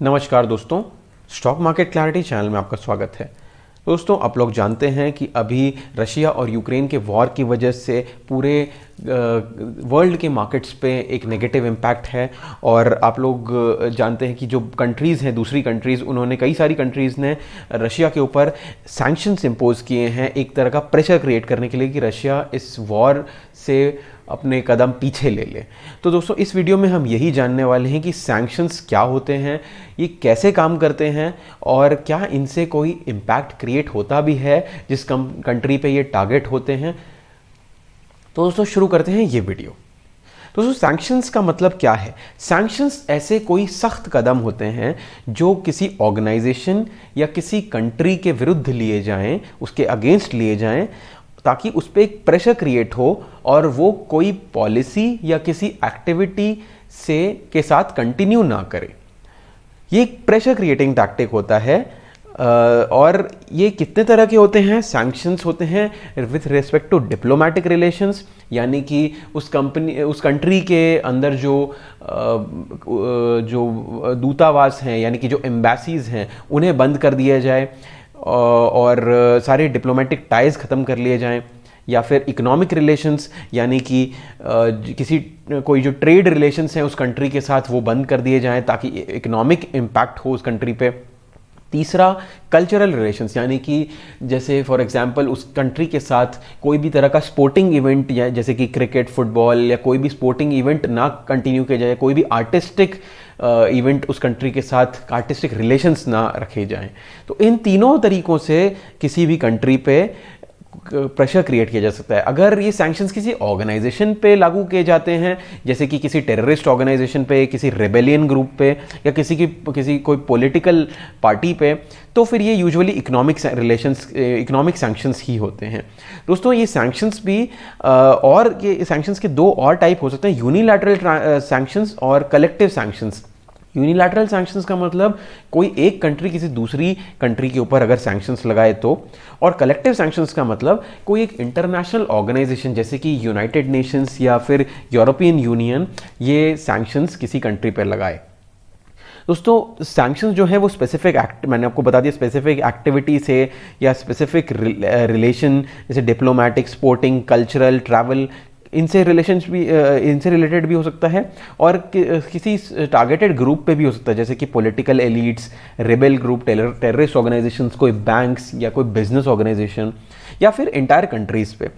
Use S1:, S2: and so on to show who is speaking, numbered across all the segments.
S1: नमस्कार दोस्तों, stock market clarity channel में आपका स्वागत है। दोस्तों, आप लोग जानते हैं कि अभी रशिया और यूक्रेन के वॉर की वजह से पूरे वर्ल्ड के मार्केट्स पे एक नेगेटिव इम्पैक्ट है। और आप लोग जानते हैं कि जो कंट्रीज़ हैं, दूसरी कंट्रीज़, उन्होंने कई सारी कंट्रीज़ ने रशिया के ऊपर सैंक्शंस इम्पोज किए हैं एक तरह का प्रेशर क्रिएट करने के लिए कि रशिया इस वॉर से अपने कदम पीछे ले ले। तो दोस्तों, इस वीडियो में हम यही जानने वाले हैं कि सैंक्शंस क्या होते हैं, ये कैसे काम करते हैं और क्या इनसे कोई इम्पैक्ट क्रिएट होता भी है जिस कंट्री पे ये टारगेट होते हैं। तो दोस्तों, शुरू करते हैं ये वीडियो। दोस्तों, सैंक्शंस का मतलब क्या है? सैंक्शंस ऐसे कोई सख्त कदम होते हैं जो किसी ऑर्गेनाइजेशन या किसी कंट्री के विरुद्ध लिए जाएं, उसके अगेंस्ट लिए जाएं, ताकि उस पर एक प्रेशर क्रिएट हो और वो कोई पॉलिसी या किसी एक्टिविटी के साथ कंटिन्यू ना करे। ये एक प्रेशर क्रिएटिंग टैक्टिक होता है। और ये कितने तरह के होते हैं? सैंक्शंस होते हैं with respect to diplomatic relations, यानी कि उस कंट्री के अंदर जो दूतावास हैं, यानी कि जो एम्बेसीज हैं, उन्हें बंद कर दिया जाए और सारे डिप्लोमेटिक टाइज ख़त्म कर लिए जाएं। या फिर इकोनॉमिक रिलेशंस, यानी कि कोई जो ट्रेड रिलेशंस हैं उस कंट्री के साथ वो बंद कर दिए जाएं ताकि इकोनॉमिक इम्पैक्ट हो उस कंट्री पे। तीसरा, कल्चरल रिलेशंस, यानी कि जैसे फॉर एग्जांपल उस कंट्री के साथ कोई भी तरह का स्पोर्टिंग इवेंट, या जैसे कि क्रिकेट, फुटबॉल या कोई भी स्पोर्टिंग इवेंट ना कंटिन्यू किया जाए, कोई भी आर्टिस्टिक इवेंट उस कंट्री के साथ आर्टिस्टिक रिलेशंस ना रखे जाएं। तो इन तीनों तरीकों से किसी भी कंट्री पे प्रेशर क्रिएट किया जा सकता है। अगर ये सैंक्शंस किसी ऑर्गेनाइजेशन पे लागू किए जाते हैं, जैसे कि किसी टेररिस्ट ऑर्गेनाइजेशन पे, किसी रेबेलियन ग्रुप पे, या किसी कोई पॉलिटिकल पार्टी पे, तो फिर ये यूजुअली इकोनॉमिक सैंक्शंस ही होते हैं। दोस्तों, ये सैंक्शंस भी और ये सैंक्शंस के दो और टाइप हो सकते हैं, यूनिलैटरल सैंक्शंस और कलेक्टिव सैंक्शंस। यूनिलैटरल सैंक्शंस का मतलब कोई एक कंट्री किसी दूसरी कंट्री के ऊपर अगर सैंक्शंस लगाए तो, और कलेक्टिव सैंक्शंस का मतलब कोई एक इंटरनेशनल ऑर्गेनाइजेशन जैसे कि यूनाइटेड नेशंस या फिर यूरोपियन यूनियन ये सैंक्शंस किसी कंट्री पर लगाए। दोस्तों, सैंक्शंस जो है वो स्पेसिफिक मैंने आपको बता दिया, स्पेसिफिक एक्टिविटी से या स्पेसिफिक रिलेशन, जैसे डिप्लोमेटिक, स्पोर्टिंग, कल्चरल, ट्रैवल, इनसे रिलेटेड भी हो सकता है, और किसी टारगेटेड ग्रुप पे भी हो सकता है, जैसे कि political elites, rebel group, terrorist organisations, कोई बैंक्स या कोई बिजनेस ऑर्गेनाइजेशन, या फिर इंटायर कंट्रीज पे।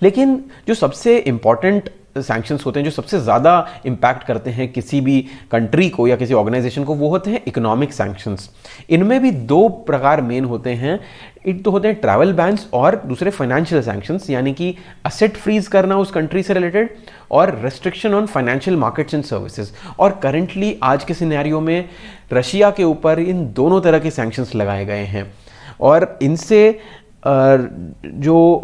S1: लेकिन जो सबसे इंपॉर्टेंट सैंक्शंस होते हैं, जो सबसे ज़्यादा इम्पैक्ट करते हैं किसी भी कंट्री को या किसी ऑर्गेनाइजेशन को, वो होते हैं इकोनॉमिक सैंक्शंस। इनमें भी दो प्रकार मेन होते हैं। एक तो होते हैं ट्रैवल बैन्स और दूसरे फाइनेंशियल सैंक्शंस, यानी कि असेट फ्रीज करना उस कंट्री से रिलेटेड, और restriction on financial markets and services. और करंटली आज के सिनेरियो में रशिया के ऊपर इन दोनों तरह के सैंक्शंस लगाए गए हैं, और इनसे जो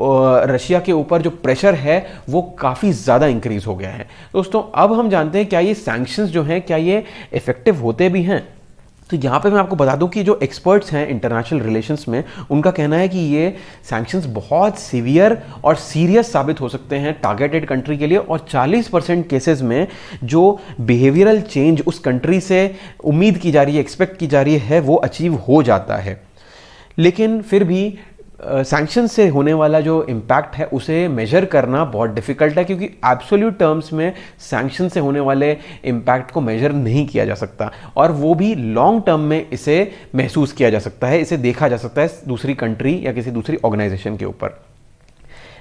S1: रशिया के ऊपर जो प्रेशर है वो काफ़ी ज़्यादा इंक्रीज हो गया है। दोस्तों, अब हम जानते हैं क्या ये सैंक्शंस जो हैं क्या ये इफेक्टिव होते भी हैं। तो यहाँ पे मैं आपको बता दूं कि जो एक्सपर्ट्स हैं इंटरनेशनल रिलेशंस में, उनका कहना है कि ये सैंक्शंस बहुत सीवियर और सीरियस साबित हो सकते हैं टारगेटेड कंट्री के लिए, और 40% केसेस में जो बिहेवियरल चेंज उस कंट्री से उम्मीद की जा रही है, एक्सपेक्ट की जा रही है, वो अचीव हो जाता है। लेकिन फिर भी सैंक्शन से होने वाला जो इम्पैक्ट है उसे मेजर करना बहुत डिफिकल्ट है, क्योंकि एब्सोल्यूट टर्म्स में सैंक्शन से होने वाले इम्पैक्ट को मेजर नहीं किया जा सकता, और वो भी लॉन्ग टर्म में इसे महसूस किया जा सकता है, इसे देखा जा सकता है दूसरी कंट्री या किसी दूसरी ऑर्गेनाइजेशन के ऊपर।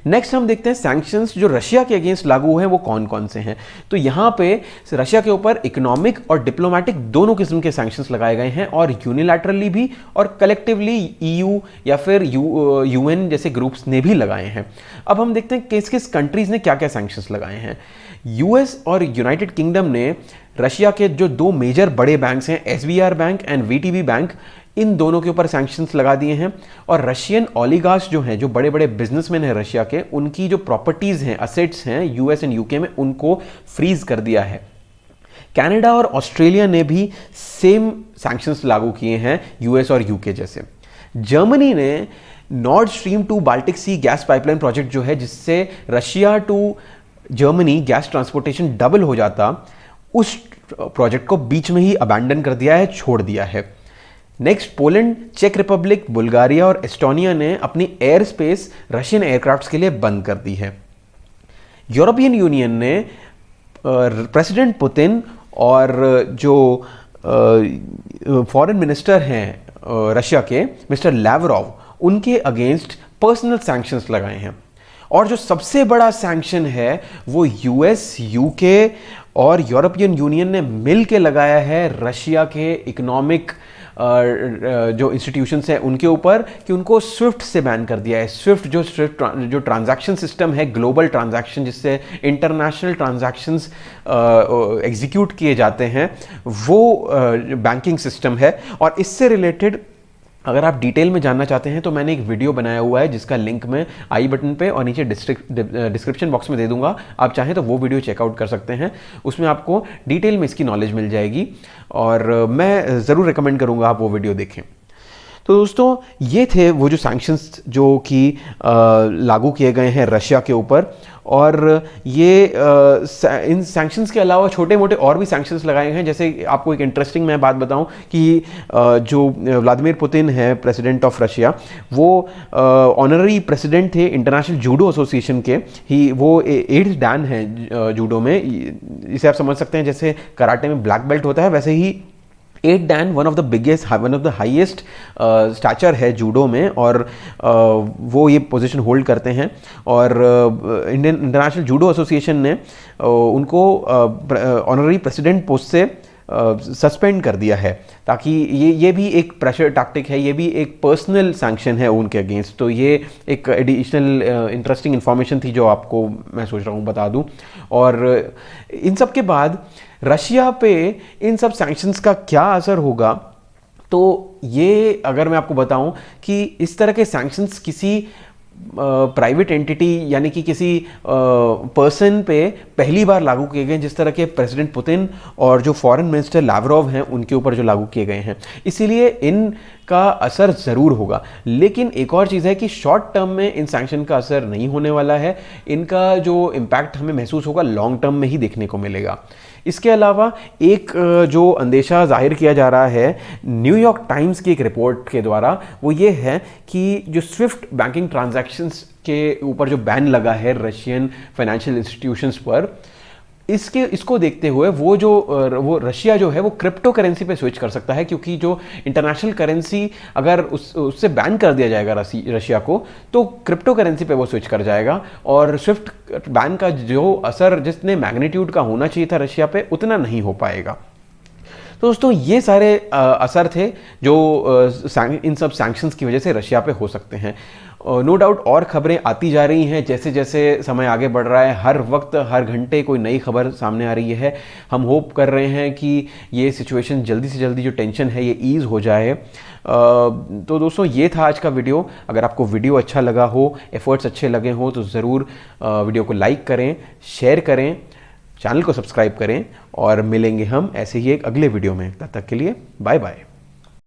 S1: नेक्स्ट हम देखते हैं सैंक्शंस जो रशिया के अगेंस्ट लागू हैं वो कौन कौन से हैं। तो यहाँ पे रशिया के ऊपर इकोनॉमिक और डिप्लोमेटिक दोनों किस्म के सैंक्शंस लगाए गए हैं, और यूनिलैटरली भी और कलेक्टिवली ईयू या फिर यूएन जैसे ग्रुप्स ने भी लगाए हैं। अब हम देखते हैं किस किस कंट्रीज ने क्या क्या सैंक्शंस लगाए हैं। यूएस और यूनाइटेड किंगडम ने रशिया के जो दो मेजर बड़े बैंक्स हैं, SBR bank and VTB bank, इन दोनों के ऊपर सैंक्शंस लगा दिए हैं। और रशियन ओलिगार्क्स जो हैं, जो बड़े बड़े बिजनेसमैन हैं रशिया के, उनकी जो प्रॉपर्टीज हैं, असेट्स हैं यूएस एंड यूके में, उनको फ्रीज कर दिया है। कनाडा और ऑस्ट्रेलिया ने भी सेम सैंक्शंस लागू किए हैं यूएस और यूके जैसे। जर्मनी ने Nord Stream 2 Baltic Sea gas pipeline project जो है, जिससे Russia to Germany gas transportation double हो जाता, उस प्रोजेक्ट को बीच में ही अबैंडन कर दिया है, छोड़ दिया है। नेक्स्ट, पोलैंड, चेक रिपब्लिक, बुल्गारिया और एस्टोनिया ने अपनी एयर स्पेस रशियन एयरक्राफ्ट्स के लिए बंद कर दी है। यूरोपियन यूनियन ने प्रेसिडेंट पुतिन और जो फॉरेन मिनिस्टर हैं रशिया के, मिस्टर लैवरोव, उनके अगेंस्ट पर्सनल सैंक्शंस लगाए हैं। और जो सबसे बड़ा सैंक्शन है वो यूएस, यूके और यूरोपियन यूनियन ने मिल के लगाया है रशिया के इकोनॉमिक जो इंस्टीट्यूशंस हैं उनके ऊपर, कि उनको स्विफ्ट से बैन कर दिया है। स्विफ्ट जो ट्रांजैक्शन सिस्टम है, ग्लोबल ट्रांजैक्शन, जिससे इंटरनेशनल ट्रांजैक्शंस एग्जीक्यूट किए जाते हैं, वो बैंकिंग सिस्टम है। और इससे रिलेटेड अगर आप डिटेल में जानना चाहते हैं तो मैंने एक वीडियो बनाया हुआ है जिसका लिंक मैं आई बटन पे और नीचे डिस्क्रिप्शन बॉक्स में दे दूंगा। आप चाहें तो वो वीडियो चेकआउट कर सकते हैं, उसमें आपको डिटेल में इसकी नॉलेज मिल जाएगी और मैं ज़रूर रिकमेंड करूंगा आप वो वीडियो देखें। तो दोस्तों, ये थे वो जो सैंक्शंस जो कि लागू किए गए हैं रशिया के ऊपर। और ये इन सैंक्शंस के अलावा छोटे मोटे और भी सैंक्शंस लगाए हैं। जैसे आपको एक इंटरेस्टिंग मैं बात बताऊं कि जो व्लादिमीर पुतिन है, प्रेसिडेंट ऑफ रशिया, वो ऑनररी प्रेसिडेंट थे इंटरनेशनल जूडो एसोसिएशन के। वो 8th डैन है जूडो में। इसे आप समझ सकते हैं जैसे कराटे में ब्लैक बेल्ट होता है, वैसे ही 8th Dan one of the highest stature है जूडो में, और वो ये पोजीशन होल्ड करते हैं। और इंडियन इंटरनेशनल जूडो एसोसिएशन ने उनको ऑनररी प्रेसिडेंट पोस्ट से सस्पेंड कर दिया है, ताकि ये भी एक प्रेशर टैक्टिक है, ये भी एक पर्सनल सैंक्शन है उनके अगेंस्ट। तो ये एक एडिशनल इंटरेस्टिंग इन्फॉर्मेशन थी जो आपको मैं सोच रहा हूँ बता दूँ। और इन सब के बाद रशिया पे इन सब सैंक्शंस का क्या असर होगा, तो ये अगर मैं आपको बताऊं कि इस तरह के सैंक्शंस किसी प्राइवेट एंटिटी यानी कि किसी पर्सन पे पहली बार लागू किए गए, जिस तरह के प्रेसिडेंट पुतिन और जो फॉरेन मिनिस्टर लैवरोव हैं उनके ऊपर जो लागू किए गए हैं। इसीलिए इनका असर ज़रूर होगा। लेकिन एक और चीज़ है कि शॉर्ट टर्म में इन सैंक्शन का असर नहीं होने वाला है। इनका जो इम्पैक्ट हमें महसूस होगा लॉन्ग टर्म में ही देखने को मिलेगा। इसके अलावा एक जो अंदेशा जाहिर किया जा रहा है न्यूयॉर्क टाइम्स की एक रिपोर्ट के द्वारा, वो ये है कि जो स्विफ्ट बैंकिंग ट्रांजैक्शंस के ऊपर जो बैन लगा है रशियन फाइनेंशियल इंस्टीट्यूशंस पर, इसको देखते हुए वो रशिया जो है वो क्रिप्टो करेंसी पे स्विच कर सकता है। क्योंकि जो इंटरनेशनल करेंसी अगर उससे बैन कर दिया जाएगा रशिया को, तो क्रिप्टो करेंसी पे वो स्विच कर जाएगा। और स्विफ्ट बैन का जो असर जितने मैग्नीट्यूड का होना चाहिए था रशिया पे, उतना नहीं हो पाएगा। तो दोस्तों, ये सारे असर थे जो इन सब सैंक्शंस की वजह से रशिया पे हो सकते हैं। नो डाउट और खबरें आती जा रही हैं जैसे जैसे समय आगे बढ़ रहा है। हर वक्त हर घंटे कोई नई खबर सामने आ रही है। हम होप कर रहे हैं कि ये सिचुएशन जल्दी से जल्दी जो टेंशन है ये ईज़ हो जाए। तो दोस्तों, ये था आज का वीडियो। अगर आपको वीडियो अच्छा लगा हो, एफर्ट्स अच्छे लगे हों, तो ज़रूर वीडियो को लाइक करें, शेयर करें, चैनल को सब्सक्राइब करें और मिलेंगे हम ऐसे ही एक अगले वीडियो में। तब तक के लिए बाय बाय।